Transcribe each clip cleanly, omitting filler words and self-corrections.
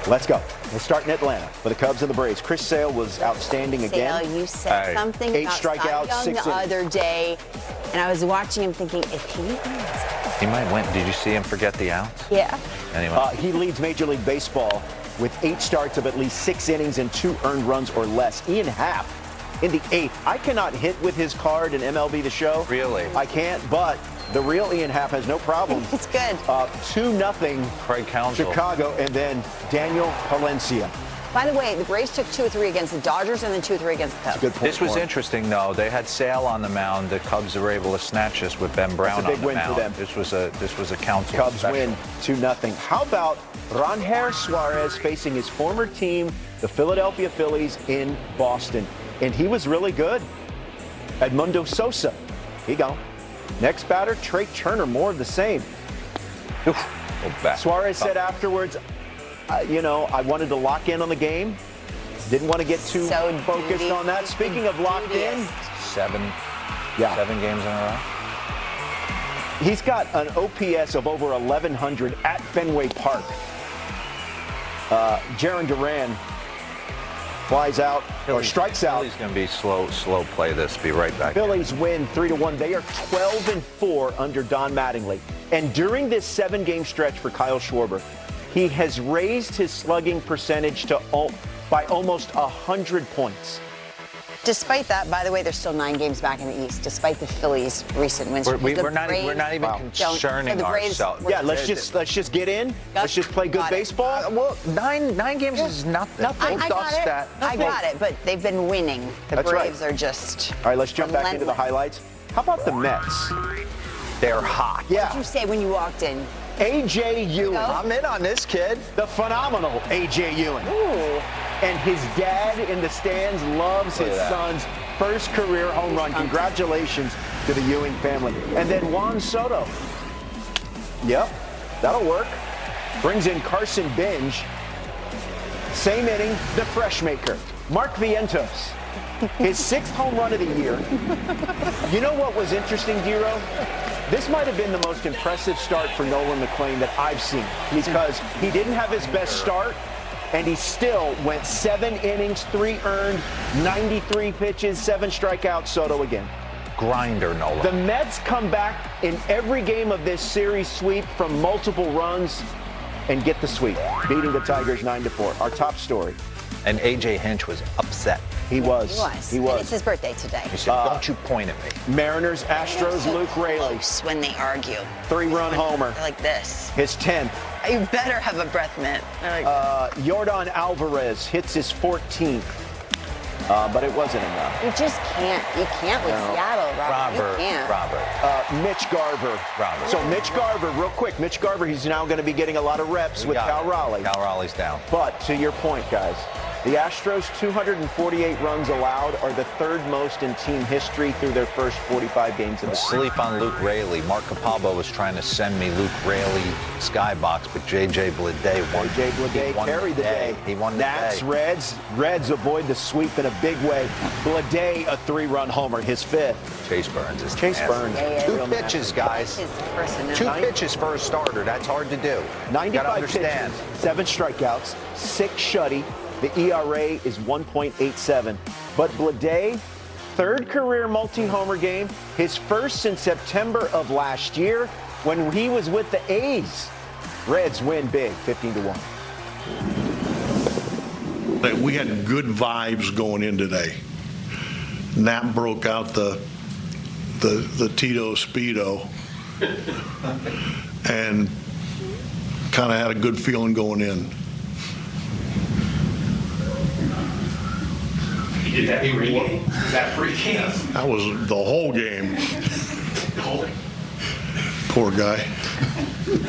Let's go. We'll start in Atlanta for the Cubs and the Braves. Chris Sale was outstanding again. Sale, you said something 8 about strikeouts, Cy Young 6 the other day, and I was watching him thinking, if he wins, he might win. Did you see him forget the outs? yeah. Anyway. He leads Major League Baseball with 8 starts of at least 6 innings and 2 earned runs or less. Ian Happ in the 8th. I cannot hit with his card in MLB The Show. Really? I can't, but the real Ian Happ has no problem. It's good. 2-0 Craig Counsell. Chicago, and then Daniel Palencia. By the way, the Braves took 2 of 3 against the Dodgers and then 2 of 3 against the Cubs. Good point. This was Warren. interesting, though. They had Sale on the mound. The Cubs were able to snatch this with Ben Brown That's a big on the win mound. for them. This was a Counsell Cubs special. win 2-0. How about Ranger Suarez facing his former team, the Philadelphia Phillies, in Boston? And he was really good. Edmundo Sosa. Here you go. Next batter, Trey Turner, more of the same. Suarez said afterwards, I wanted to lock in on the game. Didn't want to get too focused on that. Speaking of locked in. 7 games in a row. He's got an OPS of over 1,100 at Fenway Park. Jarren Duran flies out or strikes out. Philly's going to be slow play this. Be right back. Phillies win 3-1. They are 12-4 under Don Mattingly. And during this 7-game stretch for Kyle Schwarber, he has raised his slugging percentage by almost 100 points. Despite that, by the way, they're still 9 games back in the East, despite the Phillies' recent wins. We're not even concerning ourselves. Yeah, let's just get in. Let's just play good baseball. Well, nine games is nothing. I got it, but they've been winning. The That's Braves right. are just All right, let's jump back into the highlights. How about the Mets? They're hot. Yeah. What did you say when you walked in? A.J. Ewing. I'm in on this kid. The phenomenal A.J. Ewing. Ooh. And his dad in the stands loves his son's first career home run. Congratulations to the Ewing family. And then Juan Soto. Yep, that'll work. Brings in Carson Binge. Same inning, the fresh maker, Mark Vientos. His 6th home run of the year. You know what was interesting, Dero? This might have been the most impressive start for Nolan McLean that I've seen because he didn't have his best start, and he still went 7 innings, 3 earned, 93 pitches, 7 strikeouts. Soto again. Grinder, Nolan. The Mets come back in every game of this series sweep from multiple runs and get the sweep, beating the Tigers 9-4. Our top story. And A.J. Hinch was upset. He was. He was. And it's his birthday today. He said, don't you point at me. Mariners, Astros, So Luke Raley. close when they argue. 3-run homer. They're like this. His 10th. You better have a breath mint. Yordan Alvarez hits his 14th. But it wasn't enough. You just can't. You can't with Seattle, Robert. You can't. Mitch Garver. So Mitch Garver, real quick. Mitch Garver, he's now going to be getting a lot of reps with Cal Raleigh. Cal Raleigh's down. But to your point, guys, the Astros' 248 runs allowed are the 3rd most in team history through their first 45 games of the season. Sleep on Luke Raley. Mark Capalbo was trying to send me Luke Raley skybox, but J.J. Bleday won. J.J. Bleday carried the day. He won the Nats, day. Reds avoid the sweep in a big way. Bleday, a 3-run homer, his 5th. Chase Burns is Chase Burns. Yeah, 2 pitches, guys. 2 pitches for a starter. That's hard to do. 95 pitches, 7 strikeouts, 6 shutty. The ERA is 1.87. But Bleday, 3rd career multi-homer game, his 1st since September of last year when he was with the A's. Reds win big, 15-1. We had good vibes going in today. Nap broke out the Tito Speedo and kind of had a good feeling going in. Did that pregame? Is that pregame? That was the whole game. Poor guy.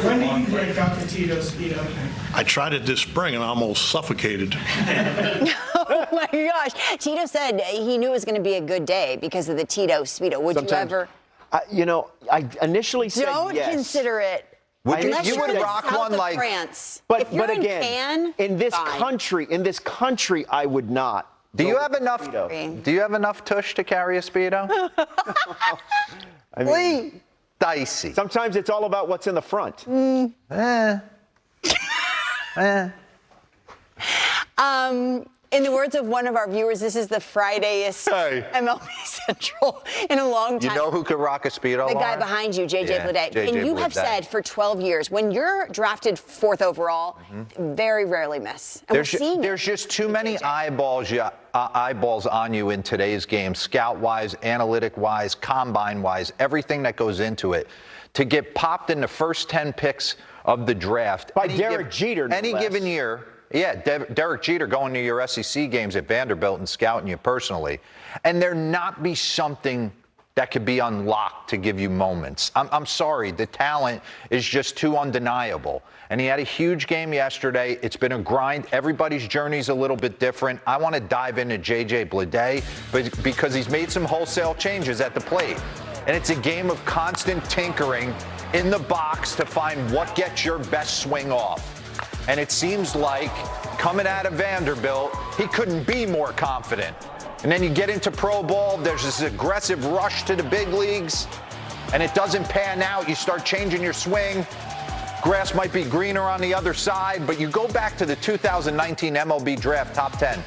When did you break out the Tito Speedo? I tried it this spring and I almost suffocated. Oh my gosh. Tito said he knew it was going to be a good day because of the Tito Speedo. Would you ever? I initially said Don't yes. consider it. You would rock one like France. But if you're again, in this country, I would not. Do you have enough tush to carry a Speedo? I mean, dicey. Sometimes it's all about what's in the front. In the words of one of our viewers, this is the Fridayest MLB Central in a long time. You know who could rock a Speedo, The guy Lauren? behind you, JJ Bleday. JJ And you have Bleday. said for 12 years, when you're drafted 4th overall, very rarely miss. And There's just too many eyeballs on you in today's game, scout-wise, analytic-wise, combine-wise, everything that goes into it. To get popped in the first 10 picks of the draft. By Derek Jeter, no Any less. given year. Yeah, Derek Jeter going to your SEC games at Vanderbilt and scouting you personally. And there not be something that could be unlocked to give you moments. I'm sorry, the talent is just too undeniable. And he had a huge game yesterday. It's been a grind. Everybody's journey's a little bit different. I want to dive into JJ Bleday because he's made some wholesale changes at the plate. And it's a game of constant tinkering in the box to find what gets your best swing off. And it seems like coming out of Vanderbilt, he couldn't be more confident. And then you get into pro ball, there's this aggressive rush to the big leagues, and it doesn't pan out. You start changing your swing. Grass might be greener on the other side, but you go back to the 2019 MLB draft top 10.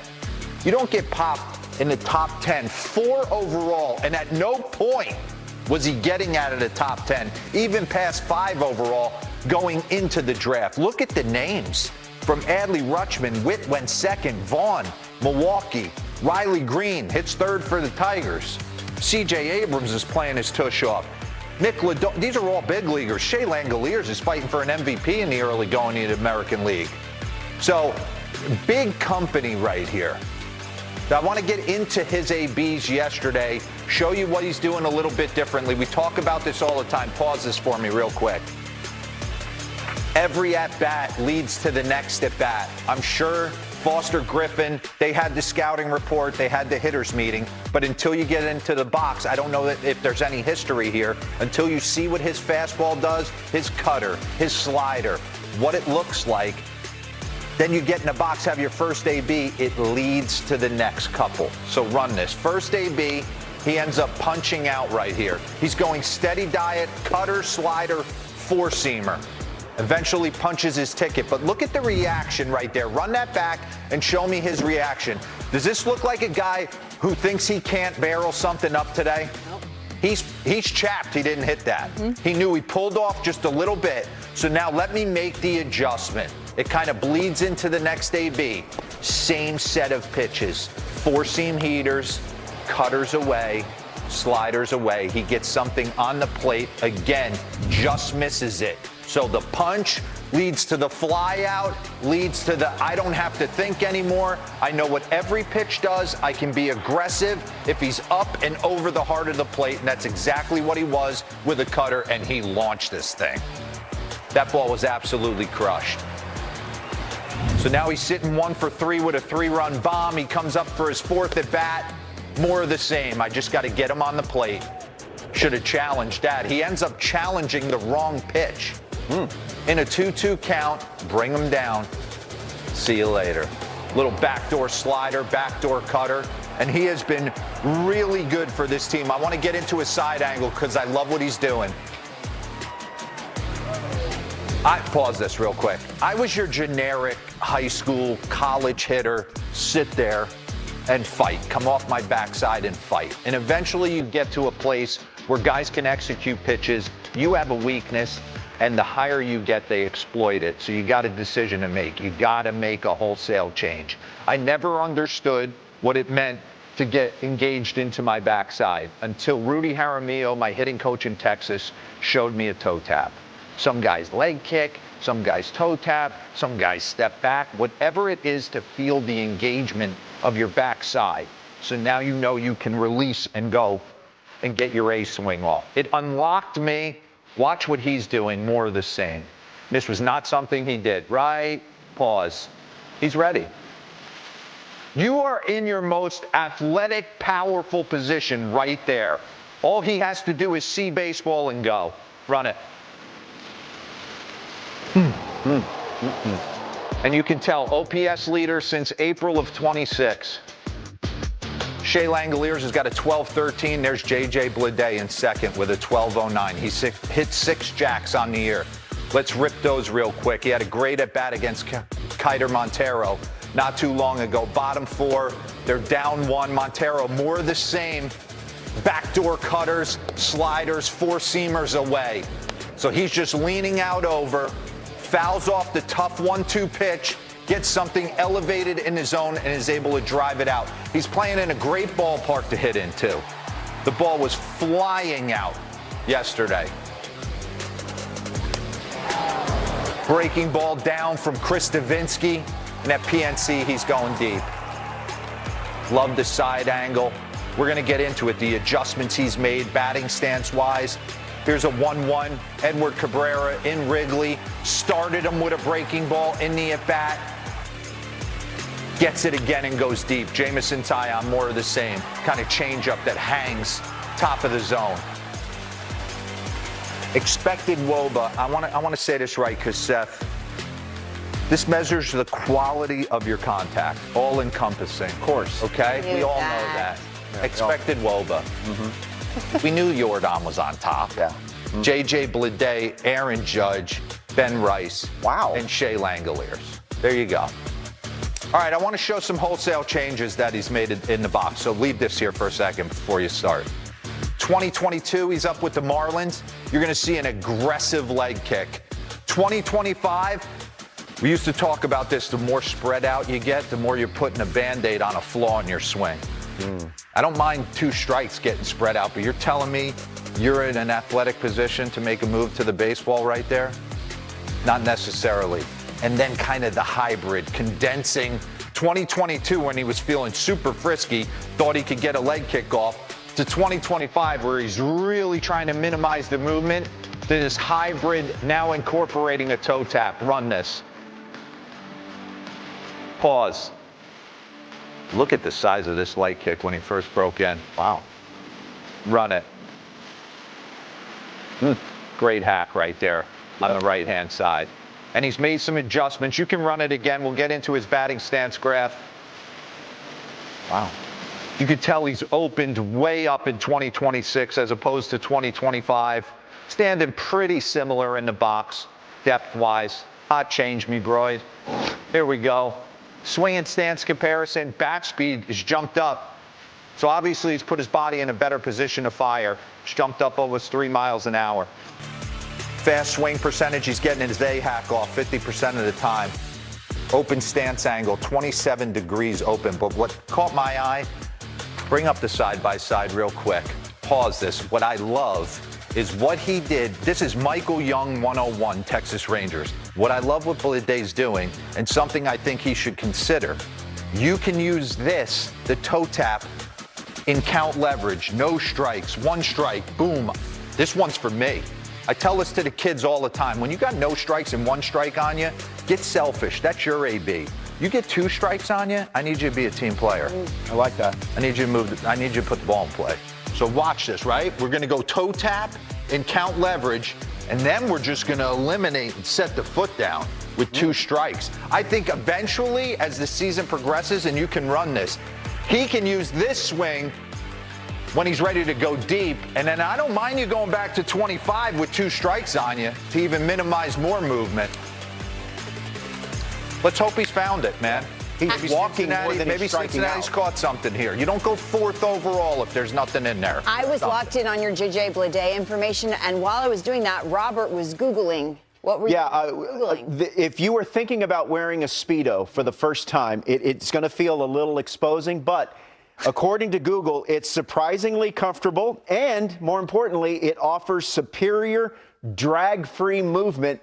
You don't get popped in the top 10, 4 overall, and at no point was he getting out of the top 10, even past 5 overall going into the draft. Look at the names from Adley Rutschman. Witt went 2nd. Vaughn, Milwaukee. Riley Green hits 3rd for the Tigers. C.J. Abrams is playing his tush off. Nick Lodolo, these are all big leaguers. Shea Langoliers is fighting for an MVP in the early going into the American League. So, big company right here. I want to get into his ABs yesterday, show you what he's doing a little bit differently. We talk about this all the time. Pause this for me real quick. Every at-bat leads to the next at-bat. I'm sure Foster Griffin, they had the scouting report, they had the hitters meeting, but until you get into the box, I don't know if there's any history here. Until you see what his fastball does, his cutter, his slider, what it looks like, then you get in the box, have your first AB, it leads to the next couple. So run this. First AB, he ends up punching out right here. He's going steady diet, cutter, slider, 4-seamer. Eventually punches his ticket, but look at the reaction right there. Run that back and show me his reaction. Does this look like a guy who thinks he can't barrel something up today? Nope. He's chapped he didn't hit that. He knew he pulled off just a little bit. So now let me make the adjustment. It kind of bleeds into the next AB. Same set of pitches. 4-seam heaters, cutters away, sliders away. He gets something on the plate. Again, just misses it. So the punch leads to the fly out, leads to the I don't have to think anymore. I know what every pitch does. I can be aggressive if he's up and over the heart of the plate, and that's exactly what he was with a cutter, and he launched this thing. That ball was absolutely crushed. So now he's sitting 1 for 3 with a 3-run bomb. He comes up for his 4th at bat. More of the same. I just got to get him on the plate. Should have challenged that. He ends up challenging the wrong pitch. In a 2-2 count, bring him down. See you later. Little backdoor slider, backdoor cutter, and he has been really good for this team. I want to get into his side angle because I love what he's doing. I pause this real quick. I was your generic high school, college hitter, sit there and fight, come off my backside and fight. And eventually you get to a place where guys can execute pitches, you have a weakness, and the higher you get, they exploit it. So you got a decision to make. You got to make a wholesale change. I never understood what it meant to get engaged into my backside until Rudy Jaramillo, my hitting coach in Texas, showed me a toe tap. Some guys leg kick, some guys toe tap, some guys step back, whatever it is to feel the engagement of your backside. So now you know you can release and go and get your A swing off. It unlocked me. Watch what he's doing, more of the same. This was not something he did. Right, pause. He's ready. You are in your most athletic, powerful position right there. All he has to do is see baseball and go. Run it. And you can tell, OPS leader since April of 26. Shea Langoliers has got a 12-13. There's JJ Bleday in second with a 12-09. He's hit 6 jacks on the year. Let's rip those real quick. He had a great at-bat against Kiter Montero not too long ago. Bottom 4, they're down 1. Montero, more of the same. Backdoor cutters, sliders, 4-seamers away. So he's just leaning out over, fouls off the tough 1-2 pitch, gets something elevated in his zone, and is able to drive it out. He's playing in a great ballpark to hit into. The ball was flying out yesterday. Breaking ball down from Chris Davinsky, and at PNC, he's going deep. Love the side angle. We're going to get into it, the adjustments he's made batting stance-wise. Here's a 1-1. Edward Cabrera in Wrigley. Started him with a breaking ball in the at-bat. Gets it again and goes deep. Jamison Tyon, more of the same. Kind of change-up that hangs top of the zone. Expected WOBA. I want to say this right because, Seth, this measures the quality of your contact, all-encompassing. Of course. Okay? We all know that. Yeah, expected WOBA. We knew Jordan was on top. Yeah. J.J. Bleday, Aaron Judge, Ben Rice. Wow. And Shea Langoliers. There you go. All right, I want to show some wholesale changes that he's made in the box. So leave this here for a second before you start. 2022, he's up with the Marlins. You're going to see an aggressive leg kick. 2025, we used to talk about this. The more spread out you get, the more you're putting a Band-Aid on a flaw in your swing. I don't mind 2 strikes getting spread out, but you're telling me you're in an athletic position to make a move to the baseball right there? Not necessarily. And then kind of the hybrid, condensing 2022 when he was feeling super frisky, thought he could get a leg kick off, to 2025 where he's really trying to minimize the movement, to this hybrid now incorporating a toe tap. Run this. Pause. Look at the size of this leg kick when he first broke in. Wow. Run it. Great hack right there on the right-hand side. And he's made some adjustments. You can run it again. We'll get into his batting stance graph. Wow. You could tell he's opened way up in 2026 as opposed to 2025. Standing pretty similar in the box, depth-wise. Hot change me, bro. Here we go. Swing and stance comparison. Bat speed is jumped up. So obviously he's put his body in a better position to fire. It's jumped up almost 3 miles an hour. Fast swing percentage, he's getting his A hack off 50% of the time. Open stance angle, 27 degrees open. But what caught my eye, bring up the side-by-side real quick. Pause this. What I love is what he did. This is Michael Young 101, Texas Rangers. What I love what Bleday's doing, and something I think he should consider, you can use this, the toe tap, in count leverage. No strikes, 1 strike, boom. This one's for me. I tell this to the kids all the time. When you got no strikes and 1 strike on you, get selfish. That's your AB. You get 2 strikes on you, I need you to be a team player. I like that. I need you to move. I need you to put the ball in play. So watch this, right? We're going to go toe tap and count leverage, and then we're just going to eliminate and set the foot down with 2 strikes. I think eventually, as the season progresses and you can run this, he can use this swing when he's ready to go deep. And then I don't mind you going back to 25 with 2 strikes on you to even minimize more movement. Let's hope he's found it, man. He's walking more than maybe he's striking Cincinnati's out. caught something here. You don't go 4th overall if there's nothing in there. I was locked in on your J.J. Bleday information, and while I was doing that, Robert was Googling. What were you Googling? If you were thinking about wearing a Speedo for the first time, it's going to feel a little exposing, but according to Google, it's surprisingly comfortable, and more importantly, it offers superior drag-free movement